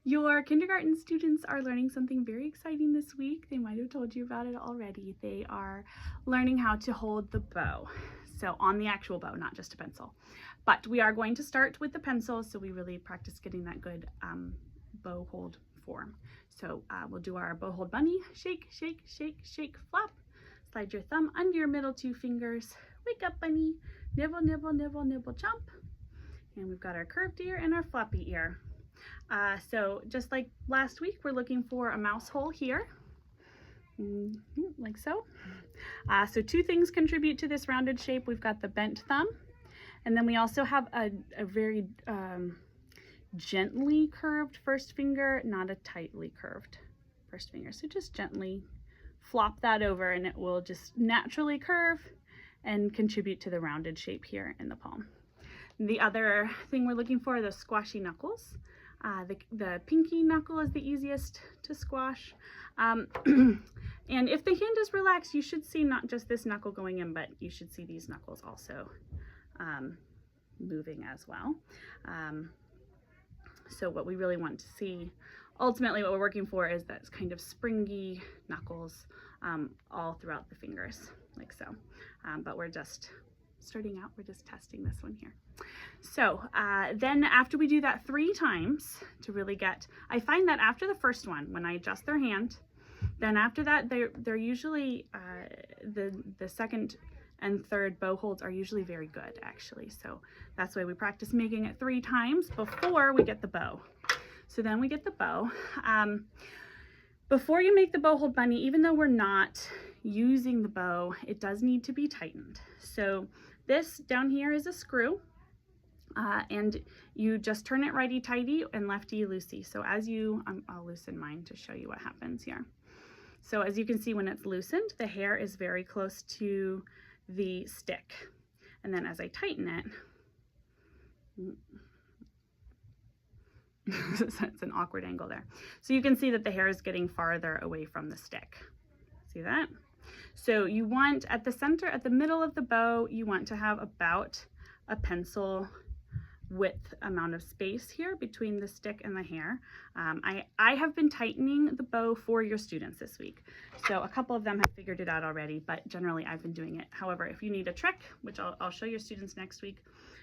Your kindergarten students are learning something very exciting this week. They might have told you about it already. They are learning how to hold the bow. So on the actual bow, not just a pencil. But we are going to start with the pencil, so we really practice getting that good bow hold form. So we'll do our bow hold bunny. Shake, shake, shake, shake, flop. Slide your thumb under your middle two fingers. Wake up, bunny. Nibble, nibble, nibble, nibble, jump. And we've got our curved ear and our floppy ear. So just like last week, we're looking for a mouse hole here, like so. So two things contribute to this rounded shape. We've got the bent thumb, and then we also have a very gently curved first finger, not a tightly curved first finger. So just gently flop that over and it will just naturally curve and contribute to the rounded shape here in the palm. The other thing we're looking for are the squashy knuckles. The pinky knuckle is the easiest to squash. And if the hand is relaxed, you should see not just this knuckle going in, but you should see these knuckles also moving as well. So what we really want to see, ultimately what we're working for is that kind of springy knuckles all throughout the fingers, like so. But we're just starting out, we're just testing this one here. So then after we do that 3 times to really get, I find that after the first one, when I adjust their hand, then after that they're usually, the second and third bow holds are usually very good actually. So that's why we practice making it 3 times before we get the bow. So then we get the bow. Before you make the bow hold bunny, even though we're not using the bow, it does need to be tightened. So this down here is a screw. And you just turn it righty-tighty and lefty-loosey. So as you, I'll loosen mine to show you what happens here. So as you can see, when it's loosened, the hair is very close to the stick. And then as I tighten it, it's an awkward angle there. So you can see that the hair is getting farther away from the stick. See that? So you want, at the center, at the middle of the bow, you want to have about a pencil width amount of space here between the stick and the hair. I have been tightening the bow for your students this week. So a couple of them have figured it out already, but generally I've been doing it. However, if you need a trick, which I'll show your students next week,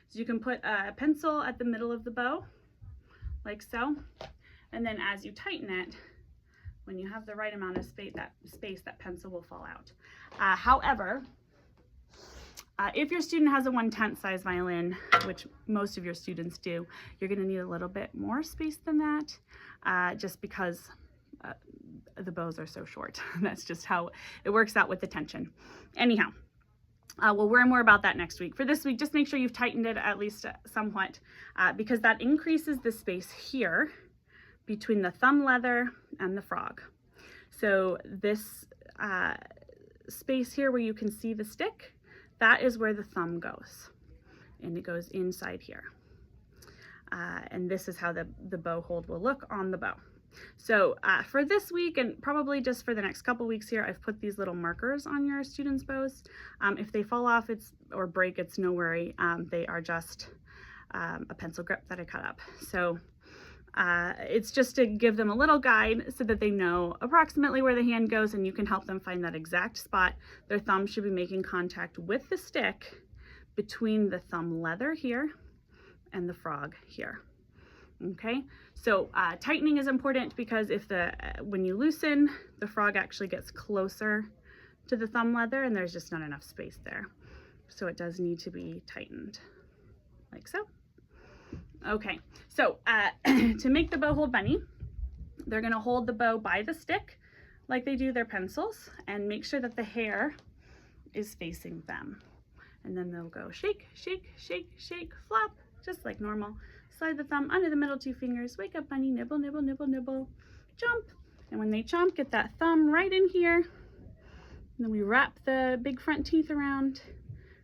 so you can put a pencil at the middle of the bow, like so. And then as you tighten it, when you have the right amount of space, that pencil will fall out. However, if your student has a 1/10 size violin, which most of your students do, you're going to need a little bit more space than that, just because the bows are so short. That's just how it works out with the tension. Anyhow, we'll learn more about that next week. For this week, just make sure you've tightened it at least somewhat, because that increases the space here between the thumb leather and the frog. So this space here where you can see the stick, that is where the thumb goes, and it goes inside here. And this is how the bow hold will look on the bow. So for this week, and probably just for the next couple weeks here, I've put these little markers on your students' bows. If they fall off or break, it's no worry. They are just a pencil grip that I cut up. So it's just to give them a little guide so that they know approximately where the hand goes, and you can help them find that exact spot. Their thumb should be making contact with the stick between the thumb leather here and the frog here. Okay, so tightening is important because when you loosen, the frog actually gets closer to the thumb leather and there's just not enough space there. So it does need to be tightened, like so. Okay, so to make the bow hold bunny, they're going to hold the bow by the stick like they do their pencils and make sure that the hair is facing them. And then they'll go shake, shake, shake, shake, flop, just like normal. Slide the thumb under the middle two fingers. Wake up, bunny, nibble, nibble, nibble, nibble, jump. And when they jump, get that thumb right in here. And then we wrap the big front teeth around,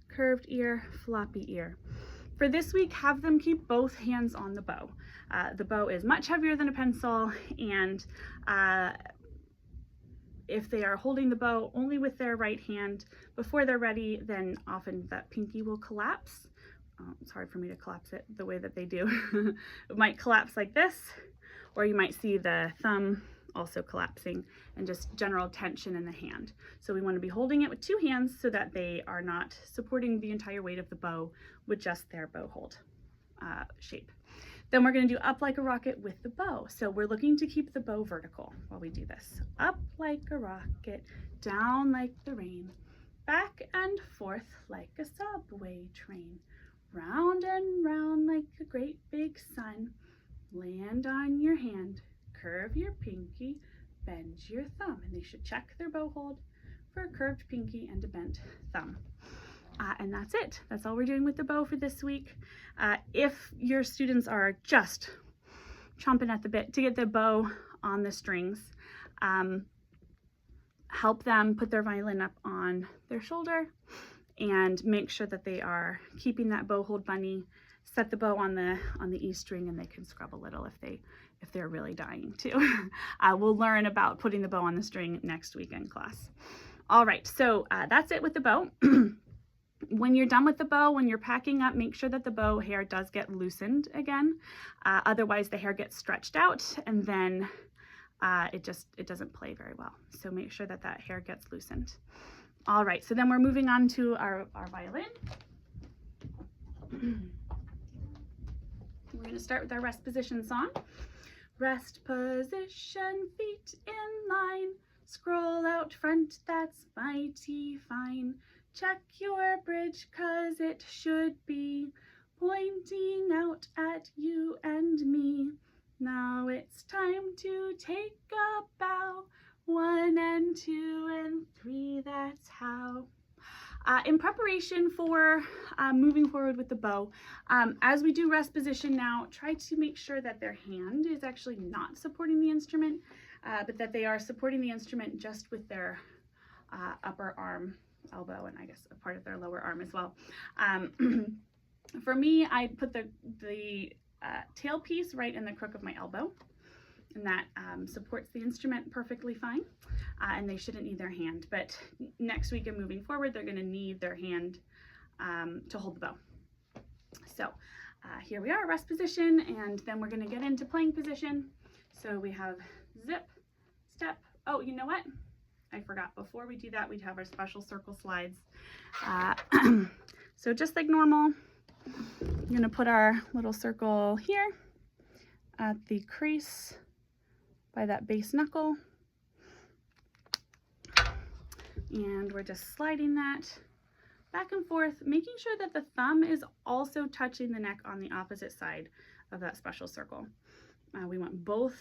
curved ear, floppy ear. For this week, have them keep both hands on the bow. The bow is much heavier than a pencil, and if they are holding the bow only with their right hand before they're ready, then often that pinky will collapse. It's hard for me to collapse it the way that they do. It might collapse like this, or you might see the thumb also collapsing and just general tension in the hand. So we want to be holding it with two hands so that they are not supporting the entire weight of the bow with just their bow hold shape. Then we're going to do up like a rocket with the bow. So we're looking to keep the bow vertical while we do this. Up like a rocket, down like the rain, back and forth like a subway train, round and round like a great big sun, land on your hand, curve your pinky, bend your thumb. And they should check their bow hold for a curved pinky and a bent thumb. And that's it. That's all we're doing with the bow for this week. If your students are just chomping at the bit to get the bow on the strings, help them put their violin up on their shoulder and make sure that they are keeping that bow hold bunny. Set the bow on the E string, and they can scrub a little if they're really dying to. We'll learn about putting the bow on the string next week in class. All right, so that's it with the bow. When you're done with the bow, when you're packing up, make sure that the bow hair does get loosened again. Otherwise, the hair gets stretched out, and then it doesn't play very well. So make sure that that hair gets loosened. All right, so then we're moving on to our violin. We're going to start with our rest position song. Rest position, feet in line. Scroll out front, that's mighty fine. Check your bridge, 'cause it should be pointing out at you and me. Now it's time to take a bow. 1 and 2 and 3, that's how. In preparation for moving forward with the bow, as we do rest position now, try to make sure that their hand is actually not supporting the instrument, but that they are supporting the instrument just with their upper arm, elbow, and I guess a part of their lower arm as well. For me, I put the tailpiece right in the crook of my elbow, and that supports the instrument perfectly fine, and they shouldn't need their hand. But next week and moving forward, they're going to need their hand to hold the bow. So here we are, rest position, and then we're going to get into playing position. So we have zip, step. Oh, you know what? I forgot, before we do that, we'd have our special circle slides. So just like normal, I'm going to put our little circle here at the crease by that base knuckle. And we're just sliding that back and forth, making sure that the thumb is also touching the neck on the opposite side of that special circle. We want both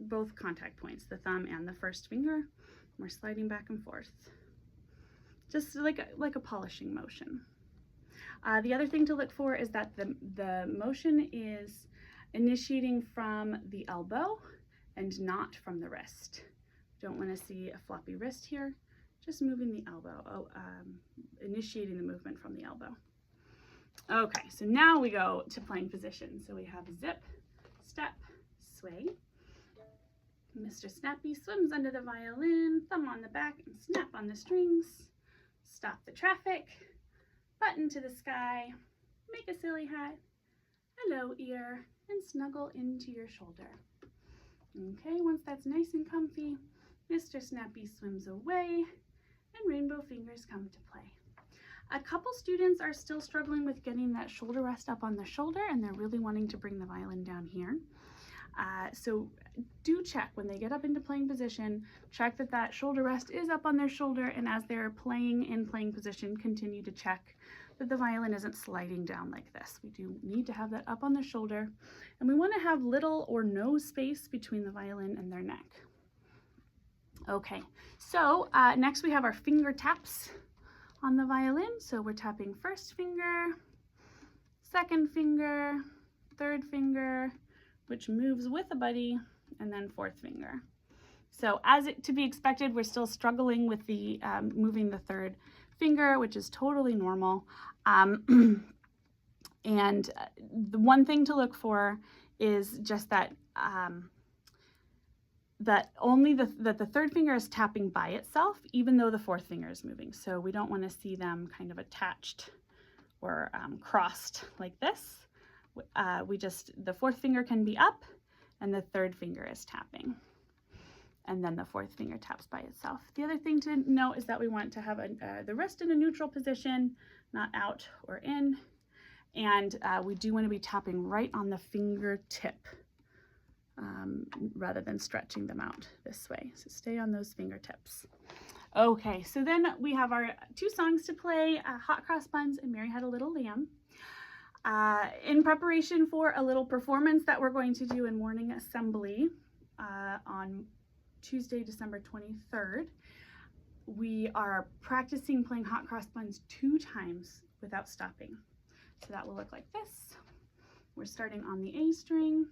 both contact points, the thumb and the first finger. We're sliding back and forth, just like a polishing motion. The other thing to look for is that the motion is initiating from the elbow and not from the wrist. Don't want to see a floppy wrist here, just moving the elbow, initiating the movement from the elbow. Okay, so now we go to playing position. So we have zip, step, sway. Mr. Snappy swims under the violin, thumb on the back and snap on the strings. Stop the traffic, button to the sky, make a silly hat, hello ear, and snuggle into your shoulder. Okay, once that's nice and comfy, Mr. Snappy swims away and rainbow fingers come to play. A couple students are still struggling with getting that shoulder rest up on the shoulder, and they're really wanting to bring the violin down here. So do check when they get up into playing position, check that that shoulder rest is up on their shoulder, and as they're playing in playing position, continue to check that the violin isn't sliding down like this. We do need to have that up on the shoulder, and we want to have little or no space between the violin and their neck. Okay, so next we have our finger taps on the violin. So we're tapping first finger, second finger, third finger, which moves with a buddy, and then fourth finger. So as to be expected, we're still struggling with the moving the third finger, which is totally normal. And the one thing to look for is just that that the third finger is tapping by itself, even though the fourth finger is moving. So we don't want to see them kind of attached or crossed like this. the fourth finger can be up and the third finger is tapping. And then the fourth finger taps by itself. The other thing to note is that we want to have the wrist in a neutral position, not out or in. And we do want to be tapping right on the fingertip rather than stretching them out this way. So stay on those fingertips. Okay, so then we have our two songs to play, Hot Cross Buns and Mary Had a Little Lamb. In preparation for a little performance that we're going to do in morning assembly on Tuesday, December 23rd, we are practicing playing Hot Cross Buns 2 times without stopping. So that will look like this. We're starting on the A string.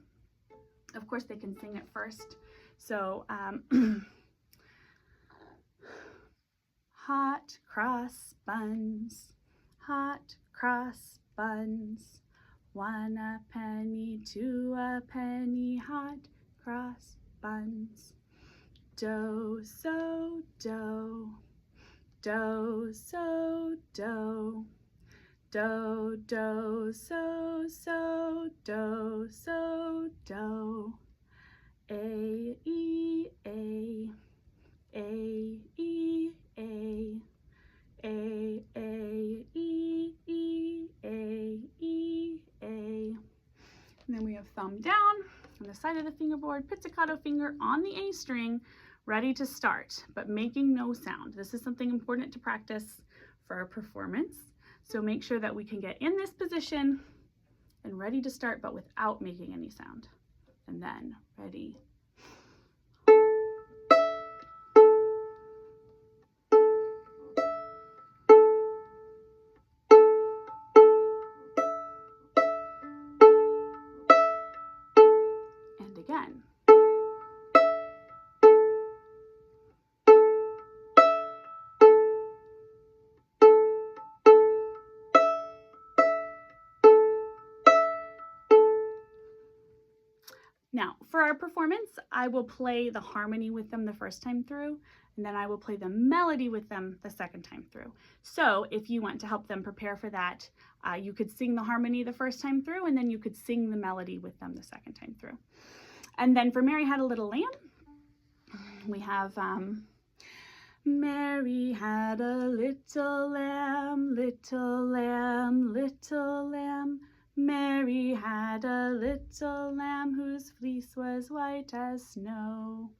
Of course, they can sing it first. So, hot cross buns, hot cross buns, 1 a penny, 2 a penny, hot cross buns. Do, so, do, do, so, do, do, do, so, so, do, so, do, A, E, A, A, E, A, A, A, E, E, A, E, A. And then we have thumb down on the side of the fingerboard, pizzicato finger on the A string, ready to start, but making no sound. This is something important to practice for our performance. So make sure that we can get in this position and ready to start, but without making any sound. And then ready. And again. Now, for our performance, I will play the harmony with them the first time through, and then I will play the melody with them the second time through. So if you want to help them prepare for that, you could sing the harmony the first time through, and then you could sing the melody with them the second time through. And then for Mary Had a Little Lamb, we have Mary had a little lamb, little lamb, little lamb. Mary had a little lamb whose fleece was white as snow.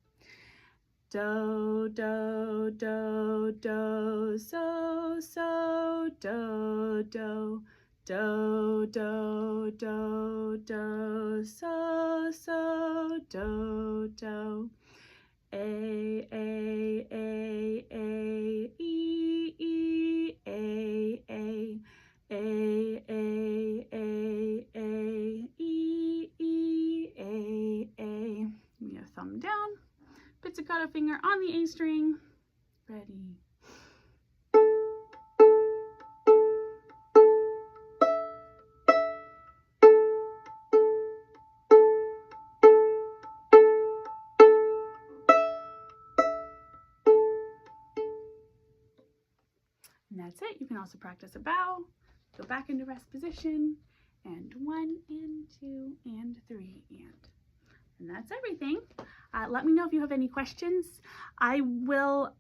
Do, do, do, do, so, so, do, do, do, do, do, do, so, so, do, do. A, A, A, A, E, E, A, A, A, A, A, A, E, E, A, A. We have thumb down, pizzicato finger on the A string, ready. And that's it. You can also practice a bow, go back into rest position, and 1 and 2 and 3 and that's everything. Let me know if you have any questions. I will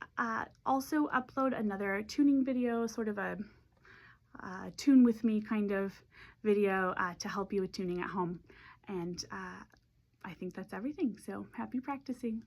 also upload another tuning video, sort of a tune with me kind of video to help you with tuning at home. And I think that's everything. So happy practicing.